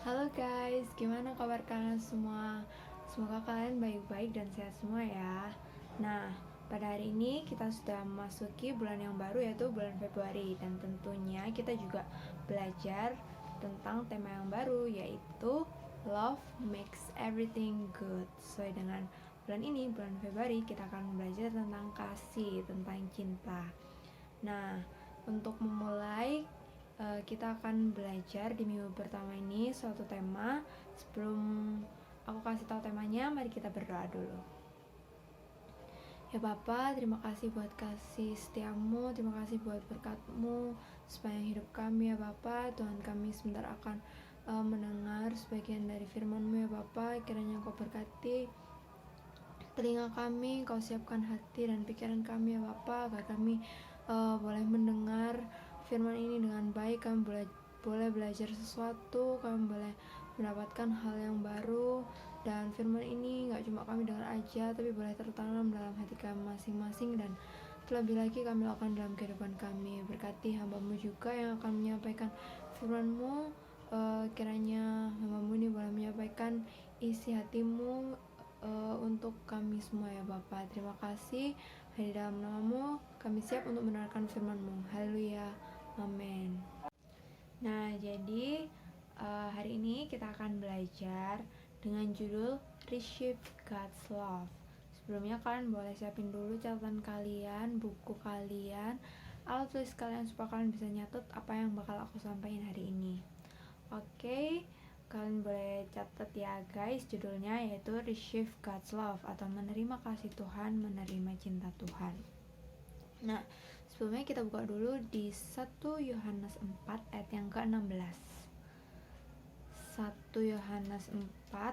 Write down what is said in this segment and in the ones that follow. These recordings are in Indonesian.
Halo guys, gimana kabar kalian semua? Semoga kalian baik-baik dan sehat semua ya. Nah, pada hari ini kita sudah memasuki bulan yang baru yaitu bulan Februari. Dan tentunya kita juga belajar tentang tema yang baru yaitu Love Makes Everything Good. Sesuai dengan bulan ini, bulan Februari, kita akan belajar tentang kasih, tentang cinta. Nah, untuk memulai kita akan belajar di minggu pertama ini suatu tema. Sebelum aku kasih tahu temanya, mari kita berdoa dulu. Ya Bapa, terima kasih buat kasih setiamu, terima kasih buat berkatmu sepanjang hidup kami ya Bapa. Tuhan, kami sebentar akan mendengar sebagian dari firman-Mu ya Bapa. Kiranya Kau berkati telinga kami, Kau siapkan hati dan pikiran kami ya Bapa, agar kami boleh mendengar firman ini dengan baik. Kami boleh belajar sesuatu, kami boleh mendapatkan hal yang baru, dan firman ini gak cuma kami dengar aja, tapi boleh tertanam dalam hati kami masing-masing, dan terlebih lagi kami lakukan dalam kehidupan kami. Berkati hamba-Mu juga yang akan menyampaikan firman-Mu. Kiranya hamba-Mu ini boleh menyampaikan isi hati-Mu untuk kami semua ya Bapa. Terima kasih. Di dalam nama-Mu kami siap untuk mendengarkan firman-Mu. Haleluya. Amin. Nah, jadi hari ini kita akan belajar dengan judul Receive God's Love. Sebelumnya kalian boleh siapin dulu catatan kalian, buku kalian, alat tulis kalian supaya kalian bisa nyatet apa yang bakal aku sampaikan hari ini. Oke, kalian boleh catat ya guys, judulnya yaitu Receive God's Love atau menerima kasih Tuhan, menerima cinta Tuhan. Nah, sebelumnya kita buka dulu di 1 Yohanes 4 ayat yang ke-16. 1 Yohanes 4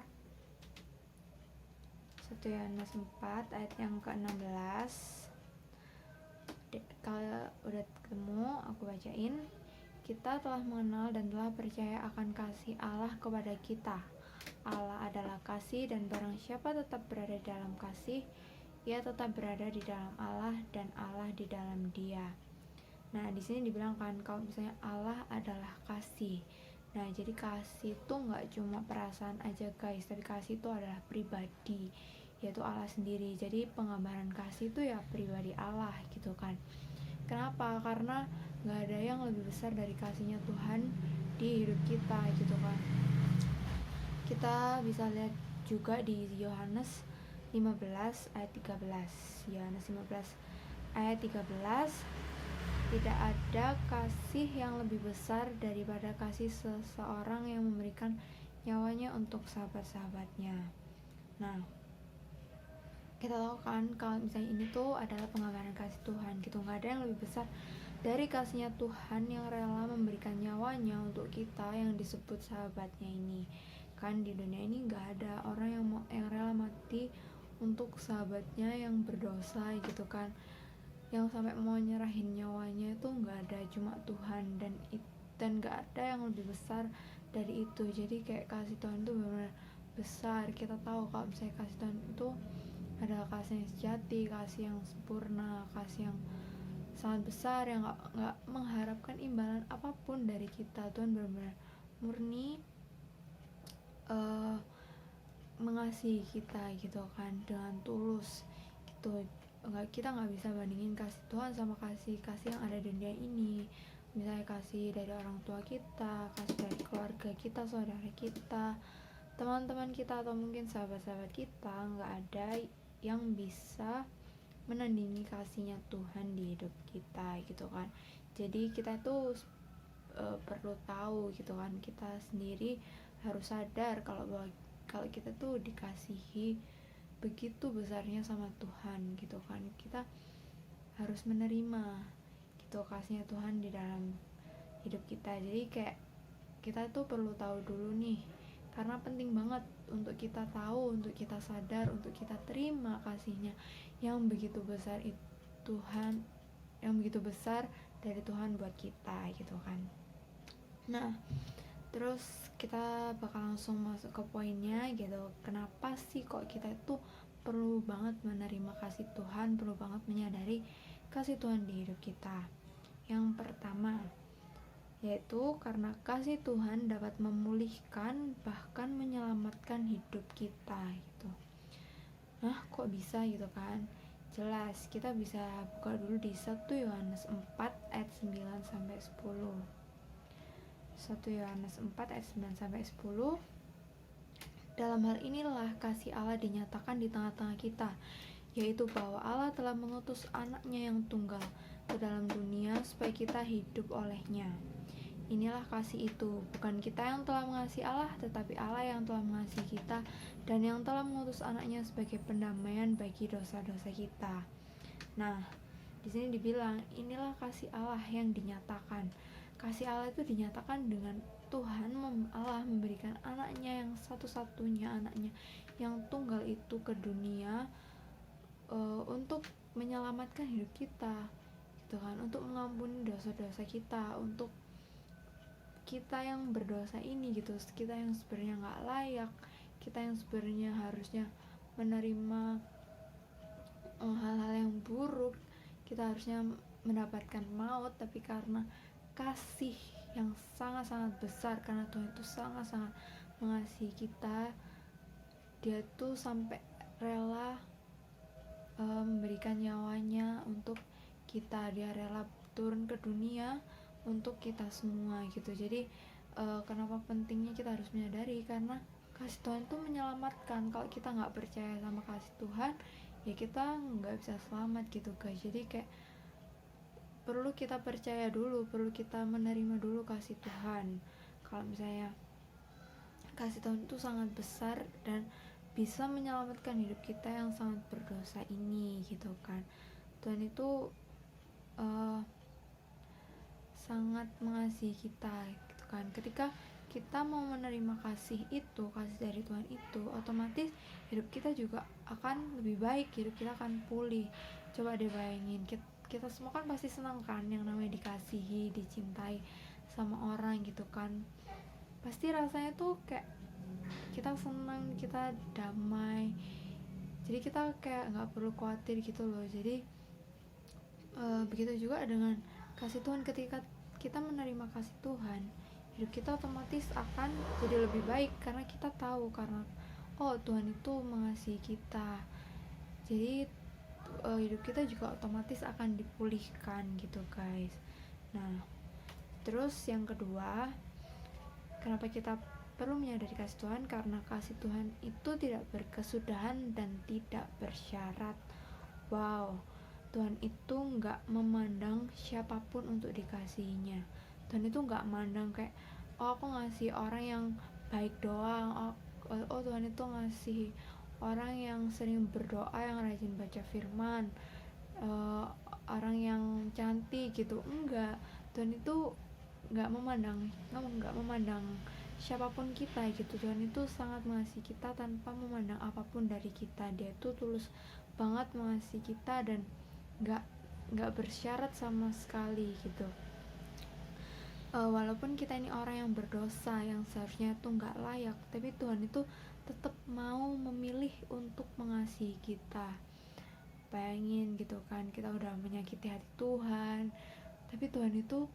ayat yang ke-16. Kalau udah ketemu, aku bacain. Kita telah mengenal dan telah percaya akan kasih Allah kepada kita. Allah adalah kasih, dan barang siapa tetap berada dalam kasih, ia tetap berada di dalam Allah dan Allah di dalam dia. Nah, di sini dibilang kan kalau misalnya Allah adalah kasih. Nah, jadi kasih itu nggak cuma perasaan aja guys, tapi kasih itu adalah pribadi, yaitu Allah sendiri. Jadi penggambaran kasih itu ya pribadi Allah gitu kan. Kenapa? Karena nggak ada yang lebih besar dari kasihnya Tuhan di hidup kita gitu kan. Kita bisa lihat juga di Yohanes 15 ayat 13. Yohanes 15 ayat 13, tidak ada kasih yang lebih besar daripada kasih seseorang yang memberikan nyawanya untuk sahabat-sahabatnya. Nah, kita tahu kan kalau misalnya ini tuh adalah penggambaran kasih Tuhan gitu. Nggak ada yang lebih besar dari kasihnya Tuhan yang rela memberikan nyawanya untuk kita yang disebut sahabatnya ini. Kan di dunia ini nggak ada orang yang rela mati untuk sahabatnya yang berdosa gitu kan, yang sampai mau nyerahin nyawanya itu nggak ada, cuma Tuhan, dan nggak ada yang lebih besar dari itu. Jadi kayak kasih Tuhan itu benar-benar besar. Kita tahu kalau misalnya kasih Tuhan itu adalah kasih yang sejati, kasih yang sempurna, kasih yang sangat besar, yang nggak mengharapkan imbalan apapun dari kita. Tuhan benar-benar murni mengasihi kita gitu kan, dengan tulus gitu. Kita nggak bisa bandingin kasih Tuhan sama kasih yang ada di dunia ini. Misalnya kasih dari orang tua kita, kasih dari keluarga kita, saudara kita, teman-teman kita, atau mungkin sahabat-sahabat kita. Nggak ada yang bisa menandingi kasihnya Tuhan di hidup kita gitu kan. Jadi kita tuh perlu tahu gitu kan, kita sendiri harus sadar kalau kita tuh dikasihi begitu besarnya sama Tuhan gitu kan. Kita harus menerima gitu kasihnya Tuhan di dalam hidup kita. Jadi kayak kita tuh perlu tahu dulu nih, karena penting banget untuk kita tahu, untuk kita sadar, untuk kita terima kasihnya yang begitu besar itu Tuhan, yang begitu besar dari Tuhan buat kita gitu kan. Nah, terus kita bakal langsung masuk ke poinnya gitu. Kenapa sih kok kita itu perlu banget menerima kasih Tuhan, perlu banget menyadari kasih Tuhan di hidup kita? Yang pertama, yaitu karena kasih Tuhan dapat memulihkan bahkan menyelamatkan hidup kita gitu. Nah, kok bisa gitu kan? Jelas, kita bisa buka dulu di 1 Yohanes 4 ayat 9 sampai 10. 1 Yohanes 4 ayat 9 sampai 10. Dalam hal inilah kasih Allah dinyatakan di tengah-tengah kita, yaitu bahwa Allah telah mengutus anaknya yang tunggal ke dalam dunia supaya kita hidup olehnya. Inilah kasih itu, bukan kita yang telah mengasihi Allah, tetapi Allah yang telah mengasihi kita dan yang telah mengutus anaknya sebagai pendamaian bagi dosa-dosa kita. Nah, di sini dibilang inilah kasih Allah yang dinyatakan. Kasih Allah itu dinyatakan dengan Tuhan Allah memberikan anaknya yang satu-satunya, anaknya yang tunggal itu ke dunia untuk menyelamatkan hidup kita, gitu kan, untuk mengampuni dosa-dosa kita, untuk kita yang berdosa ini gitu, kita yang sebenarnya nggak layak, kita yang sebenarnya harusnya menerima hal-hal yang buruk, kita harusnya mendapatkan maut, tapi karena kasih yang sangat-sangat besar, karena Tuhan itu sangat-sangat mengasihi kita, dia tuh sampai rela memberikan nyawanya untuk kita, dia rela turun ke dunia untuk kita semua gitu. Jadi kenapa pentingnya kita harus menyadari, karena kasih Tuhan itu menyelamatkan. Kalau kita nggak percaya sama kasih Tuhan, ya kita nggak bisa selamat gitu guys. Jadi kayak perlu kita percaya dulu, perlu kita menerima dulu kasih Tuhan. Kalau misalnya kasih Tuhan itu sangat besar dan bisa menyelamatkan hidup kita yang sangat berdosa ini gitu kan. Tuhan itu sangat mengasihi kita gitu kan. Ketika kita mau menerima kasih itu, kasih dari Tuhan itu, otomatis hidup kita juga akan lebih baik, hidup kita akan pulih. Coba deh bayangin, kita semua kan pasti senang kan yang namanya dikasihi, dicintai sama orang gitu kan. Pasti rasanya tuh kayak kita senang, kita damai, jadi kita kayak nggak perlu khawatir gitu loh. Jadi begitu juga dengan kasih Tuhan. Ketika kita menerima kasih Tuhan, hidup kita otomatis akan jadi lebih baik, karena kita tahu, karena Tuhan itu mengasihi kita. Jadi hidup kita juga otomatis akan dipulihkan gitu guys. Nah, terus yang kedua, kenapa kita perlu menyadari kasih Tuhan? Karena kasih Tuhan itu tidak berkesudahan dan tidak bersyarat. Wow, Tuhan itu nggak memandang siapapun untuk dikasihinya. Tuhan itu nggak memandang kayak aku ngasih orang yang baik doang. Tuhan itu ngasih orang yang sering berdoa, yang rajin baca firman, orang yang cantik gitu. Enggak, Tuhan itu nggak memandang siapapun kita gitu. Tuhan itu sangat mengasihi kita tanpa memandang apapun dari kita. Dia tuh tulus banget mengasihi kita dan nggak bersyarat sama sekali gitu. Walaupun kita ini orang yang berdosa, yang seharusnya tuh nggak layak, tapi Tuhan itu tetap mau memilih untuk mengasihi kita. Bayangin gitu kan, kita udah menyakiti hati Tuhan, tapi Tuhan itu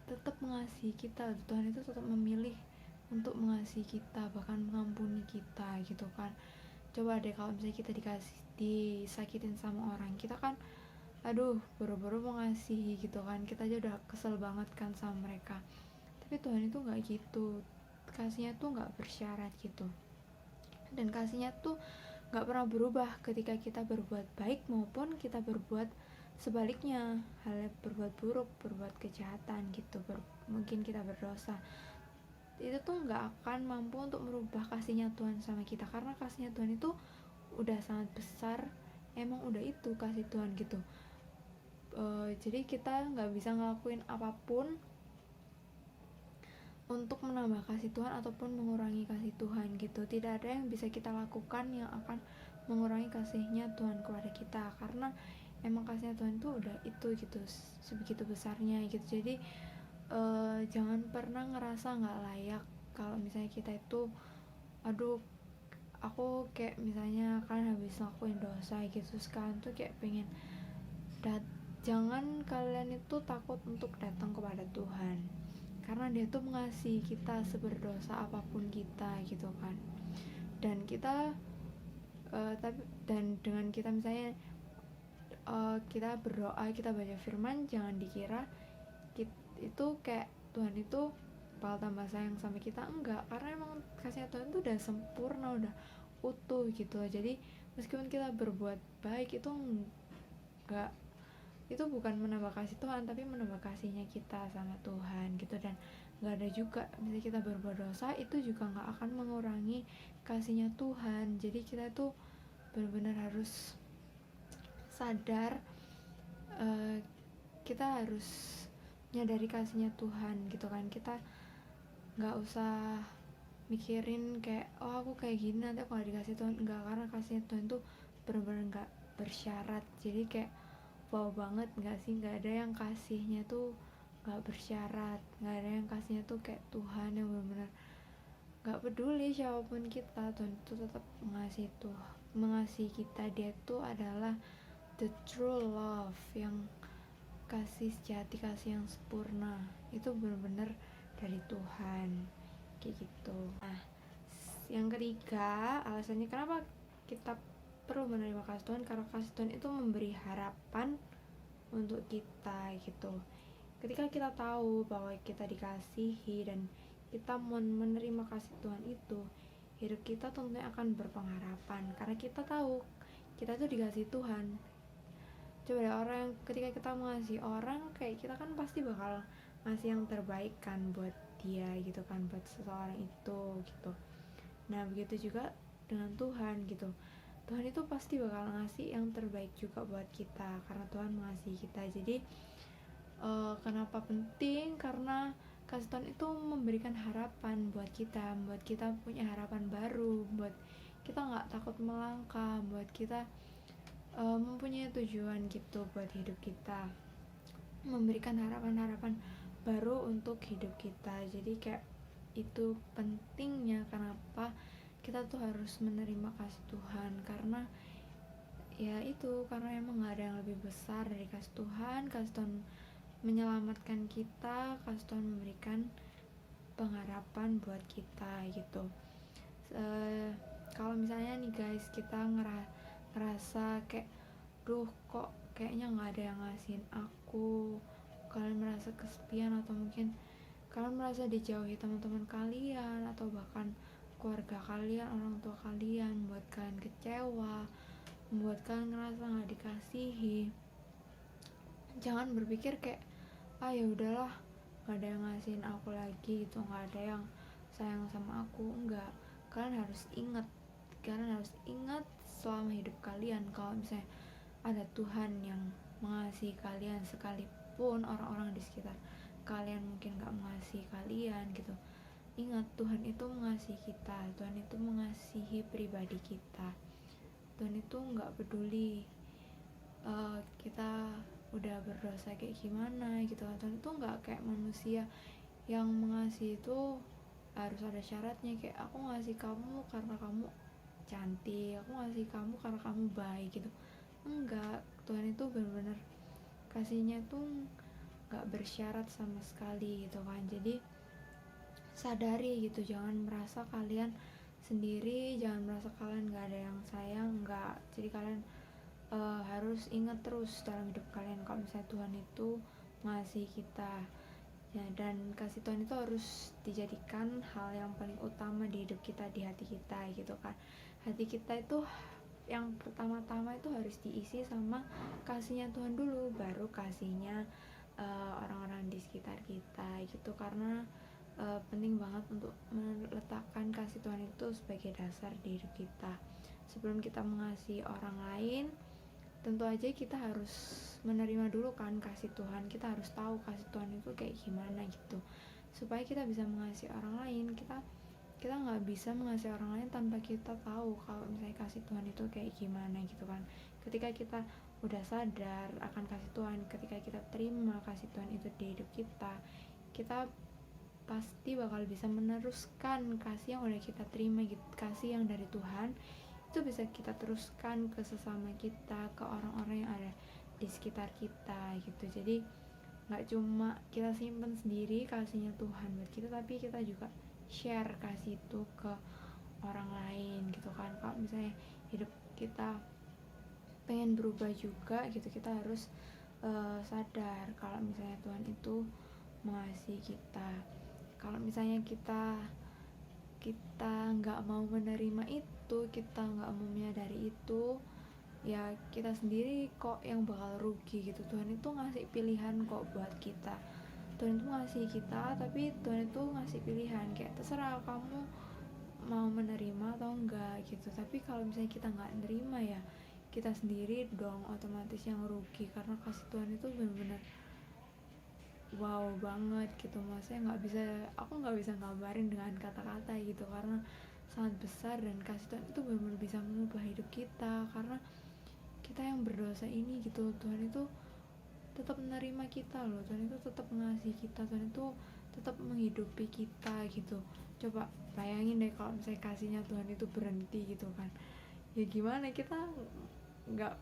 tetap mengasihi kita. Tuhan itu tetap memilih untuk mengasihi kita, bahkan mengampuni kita gitu kan. Coba deh kalau misalnya kita disakitin sama orang, kita kan aduh buru-buru mengasihi gitu kan, kita aja udah kesel banget kan sama mereka. Tapi Tuhan itu nggak gitu, kasihnya tuh nggak bersyarat gitu, dan kasihnya tuh nggak pernah berubah ketika kita berbuat baik maupun kita berbuat sebaliknya, halnya berbuat buruk, berbuat kejahatan gitu, mungkin kita berdosa. Itu tuh nggak akan mampu untuk merubah kasihnya Tuhan sama kita, karena kasihnya Tuhan itu udah sangat besar, emang udah itu kasih Tuhan gitu. Jadi kita nggak bisa ngelakuin apapun untuk menambah kasih Tuhan ataupun mengurangi kasih Tuhan gitu. Tidak ada yang bisa kita lakukan yang akan mengurangi kasihnya Tuhan kepada kita, karena emang kasihnya Tuhan itu udah itu gitu, sebegitu besarnya gitu. Jadi jangan pernah ngerasa nggak layak kalau misalnya kita itu aduh aku kayak misalnya kan habis ngelakuin dosa gitu, sekarang tuh kayak pengen jangan kalian itu takut untuk datang kepada Tuhan, karena Dia tuh mengasihi kita seberdosa apapun kita gitu kan. Dan kita dan dengan kita misalnya kita berdoa, kita baca firman, jangan dikira itu kayak Tuhan itu bakal tambah sayang sama kita. Enggak, karena emang kasihnya Tuhan itu udah sempurna, udah utuh gitu. Jadi meskipun kita berbuat baik itu enggak, itu bukan menambah kasih Tuhan, tapi menambah kasihnya kita sama Tuhan gitu. Dan nggak ada juga misalnya kita berbuat dosa, itu juga nggak akan mengurangi kasihnya Tuhan. Jadi kita tuh benar-benar harus sadar, kita harus nyadari kasihnya Tuhan gitu kan. Kita nggak usah mikirin kayak aku kayak gini nanti aku gak dikasih Tuhan. Enggak, karena kasihnya Tuhan tuh benar-benar nggak bersyarat. Jadi kayak wow banget nggak sih, nggak ada yang kasihnya tuh nggak bersyarat, nggak ada yang kasihnya tuh kayak Tuhan yang benar-benar nggak peduli siapapun kita, Tuhan itu tetap mengasihi kita. Dia tuh adalah the true love, yang kasih sejati, kasih yang sempurna, itu benar-benar dari Tuhan kayak gitu. Nah, yang ketiga, alasannya kenapa kita perlu menerima kasih Tuhan, karena kasih Tuhan itu memberi harapan untuk kita gitu. Ketika kita tahu bahwa kita dikasihi dan kita menerima kasih Tuhan itu, hidup kita tentunya akan berpengharapan, karena kita tahu kita tuh dikasihi Tuhan. Coba deh, orang ketika kita mengasihi orang, kayak kita kan pasti bakal ngasih yang terbaik kan buat dia gitu kan, buat seseorang itu gitu. Nah begitu juga dengan Tuhan gitu. Tuhan itu pasti bakal ngasih yang terbaik juga buat kita, karena Tuhan mengasihi kita. Jadi kenapa penting? Karena kasih Tuhan itu memberikan harapan buat kita punya harapan baru, buat kita nggak takut melangkah, buat kita mempunyai tujuan gitu buat hidup kita, memberikan harapan-harapan baru untuk hidup kita. Jadi kayak itu pentingnya kenapa kita tuh harus menerima kasih Tuhan, karena ya itu, karena emang gak ada yang lebih besar dari kasih Tuhan. Kasih Tuhan menyelamatkan kita, kasih Tuhan memberikan pengharapan buat kita gitu. Kalau misalnya nih guys, kita ngerasa kayak kok kayaknya nggak ada yang ngasihin aku, kalian merasa kesepian, atau mungkin kalian merasa dijauhi teman-teman kalian atau bahkan keluarga kalian, orang tua kalian, buat kalian kecewa, membuat kalian ngerasa nggak dikasihi, jangan berpikir kayak ya udahlah nggak ada yang ngasihin aku lagi gitu, nggak ada yang sayang sama aku. Enggak, kalian harus ingat selama hidup kalian, kalau misalnya ada Tuhan yang mengasihi kalian, sekalipun orang-orang di sekitar kalian mungkin gak mengasihi kalian gitu. Ingat, Tuhan itu mengasihi kita, Tuhan itu mengasihi pribadi kita. Tuhan itu gak peduli kita udah berdosa kayak gimana gitu. Tuhan itu gak kayak manusia yang mengasihi itu harus ada syaratnya, kayak aku ngasih kamu karena kamu cantik, aku ngasih kamu karena kamu baik gitu. Enggak, Tuhan itu benar-benar kasihnya tuh gak bersyarat sama sekali gitu kan. Jadi sadari gitu, jangan merasa kalian sendiri, jangan merasa kalian gak ada yang sayang, enggak. Jadi kalian harus ingat terus dalam hidup kalian kalau misalnya Tuhan itu mengasihi kita ya, dan kasih Tuhan itu harus dijadikan hal yang paling utama di hidup kita, di hati kita gitu kan. Hati kita itu yang pertama-tama itu harus diisi sama kasihnya Tuhan dulu, baru kasihnya orang-orang di sekitar kita gitu. Karena penting banget untuk meletakkan kasih Tuhan itu sebagai dasar di hidup kita. Sebelum kita mengasihi orang lain, tentu aja kita harus menerima dulu kan kasih Tuhan. Kita harus tahu kasih Tuhan itu kayak gimana gitu, supaya kita bisa mengasihi orang lain. Kita nggak bisa mengasihi orang lain tanpa kita tahu kalau misalnya kasih Tuhan itu kayak gimana gitu kan. Ketika kita udah sadar akan kasih Tuhan, ketika kita terima kasih Tuhan itu di hidup kita, kita pasti bakal bisa meneruskan kasih yang udah kita terima gitu. Kasih yang dari Tuhan itu bisa kita teruskan ke sesama kita, ke orang-orang yang ada di sekitar kita gitu. Jadi nggak cuma kita simpen sendiri kasihnya Tuhan buat kita, tapi kita juga share kasih itu ke orang lain gitu kan. Kalau misalnya hidup kita pengen berubah juga gitu, kita harus sadar kalau misalnya Tuhan itu mengasihi kita. Kalau misalnya kita nggak mau menerima itu, kita nggak mau menyadari itu, ya kita sendiri kok yang bakal rugi gitu. Tuhan itu ngasih pilihan kok buat kita. Tuhan itu ngasih kita, tapi Tuhan itu ngasih pilihan, kayak terserah kamu mau menerima atau enggak gitu. Tapi kalau misalnya kita nggak nerima, ya kita sendiri dong otomatis yang rugi, karena kasih Tuhan itu benar-benar wow banget gitu. Maksudnya aku nggak bisa gambarin dengan kata-kata gitu, karena sangat besar. Dan kasih Tuhan itu benar-benar bisa mengubah hidup kita, karena kita yang berdosa ini gitu, Tuhan itu tetap menerima kita loh. Tuhan itu tetap mengasihi kita, Tuhan itu tetap menghidupi kita gitu. Coba bayangin deh kalau misalnya kasihnya Tuhan itu berhenti gitu kan, ya gimana nggak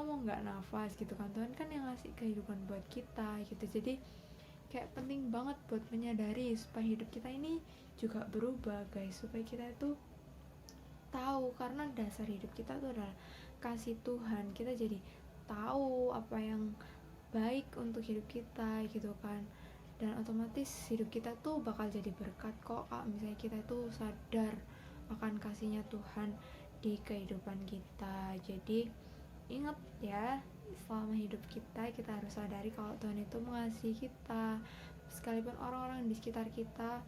mau nggak nafas gitu kan. Tuhan kan yang ngasih kehidupan buat kita gitu. Jadi kayak penting banget buat menyadari supaya hidup kita ini juga berubah guys, supaya kita itu tahu, karena dasar hidup kita itu adalah kasih Tuhan. Kita jadi tahu apa yang baik untuk hidup kita gitu kan, dan otomatis hidup kita tuh bakal jadi berkat kok kalau misalnya kita tuh sadar akan kasihnya Tuhan di kehidupan kita. Jadi ingat ya, selama hidup kita harus sadari kalau Tuhan itu mengasihi kita, sekalipun orang-orang di sekitar kita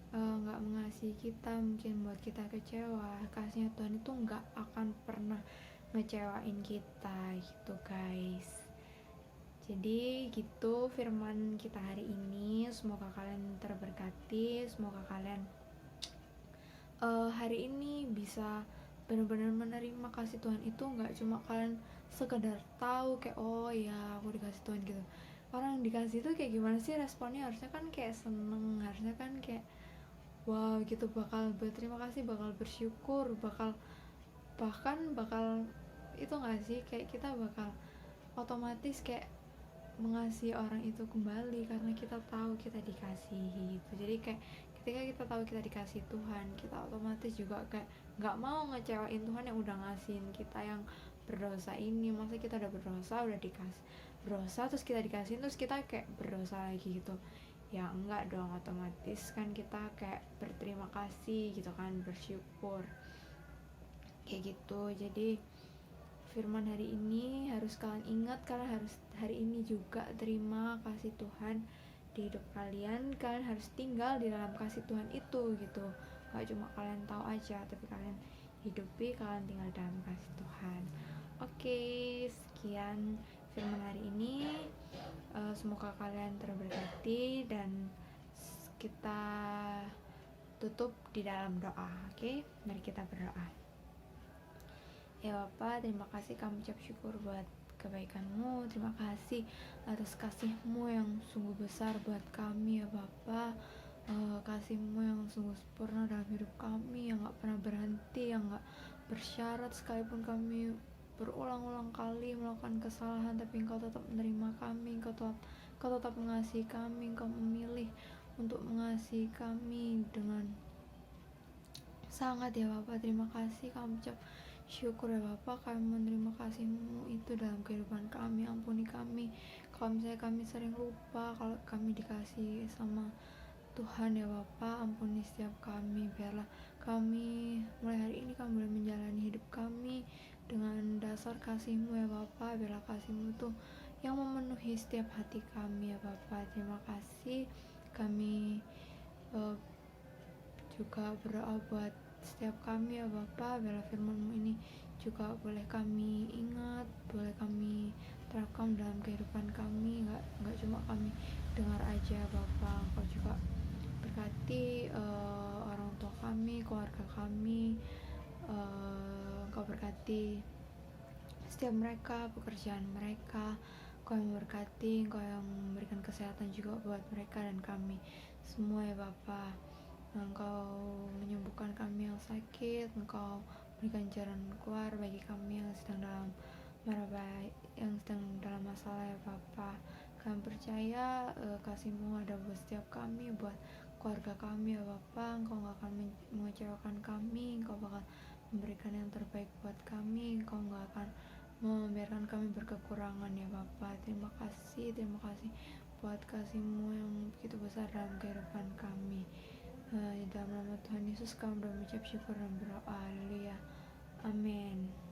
nggak mengasihi kita, mungkin buat kita kecewa, kasihnya Tuhan itu nggak akan pernah ngecewain kita gitu guys. Jadi gitu firman kita hari ini, semoga kalian terberkati, semoga kalian hari ini bisa benar-benar menerima kasih Tuhan itu. Nggak cuma kalian sekedar tahu kayak oh ya aku dikasih Tuhan gitu. Orang yang dikasih itu kayak gimana sih responnya? Harusnya kan kayak seneng, harusnya kan kayak wow gitu, bakal berterima kasih, bakal bersyukur, bakal itu nggak sih, kayak kita bakal otomatis kayak mengasihi orang itu kembali karena kita tahu kita dikasihi gitu. Jadi kayak ketika kita tahu kita dikasih Tuhan, kita otomatis juga kayak nggak mau ngecewain Tuhan yang udah ngasihin kita yang berdosa ini. Masa kita udah berdosa, udah dikasih berdosa, terus kita dikasihin, terus kita kayak berdosa lagi gitu, ya enggak dong. Otomatis kan kita kayak berterima kasih gitu kan, bersyukur kayak gitu. Jadi firman hari ini harus kalian ingat, kalian harus hari ini juga terima kasih Tuhan di hidup kalian. Kalian harus tinggal di dalam kasih Tuhan itu gitu. Gak cuma kalian tahu aja, tapi kalian hidupi, kalian tinggal dalam kasih Tuhan. Oke, sekian firman hari ini. Semoga kalian terberkati, dan kita tutup di dalam doa. Oke, mari kita berdoa. Ya Bapa, terima kasih, kami ucap syukur buat kebaikan-Mu. Terima kasih atas kasih-Mu yang sungguh besar buat kami ya Bapa. Kasih-Mu yang sungguh sempurna dalam hidup kami, yang gak pernah berhenti, yang gak bersyarat. Sekalipun kami berulang-ulang kali melakukan kesalahan, tapi Engkau tetap menerima kami, Engkau tetap mengasihi kami, Engkau memilih untuk mengasihi kami dengan sangat ya Bapak. Terima kasih, kami ucap syukur ya Bapak, kami menerima kasih-Mu itu dalam kehidupan kami. Ampuni kami kalau misalnya kami sering lupa kalau kami dikasih sama Tuhan ya Bapak. Ampuni setiap kami, biarlah kami mulai hari ini kami boleh menjalani hidup kami dengan dasar kasih-Mu ya Bapak. Biarlah kasih-Mu tuh yang memenuhi setiap hati kami ya Bapak. Terima kasih. Kami juga berdoa buat setiap kami ya Bapak. Biarlah firman-Mu ini juga boleh kami ingat, boleh kami terapkan dalam kehidupan kami. Nggak cuma kami dengar aja Bapak. Engkau juga berkati orang tua kami, keluarga kami. Engkau berkati setiap mereka, pekerjaan mereka. Engkau yang memberkati, Engkau yang memberikan kesehatan juga buat mereka dan kami semua ya Bapak. Engkau menyembuhkan kami yang sakit, Engkau berikan jalan keluar bagi kami yang sedang dalam yang sedang dalam masalah ya Bapa. Kami percaya kasih-Mu ada buat setiap kami, buat keluarga kami ya Bapa. Engkau gak akan mengecewakan kami, Engkau bakal memberikan yang terbaik buat kami, Engkau gak akan membiarkan kami berkekurangan ya Bapa. Terima kasih buat kasih-Mu yang begitu besar dalam kehidupan kami. Dalam nama Tuhan Yesus kami berdoa, mengucap syukur dan berdoa. Haleluya. Amin.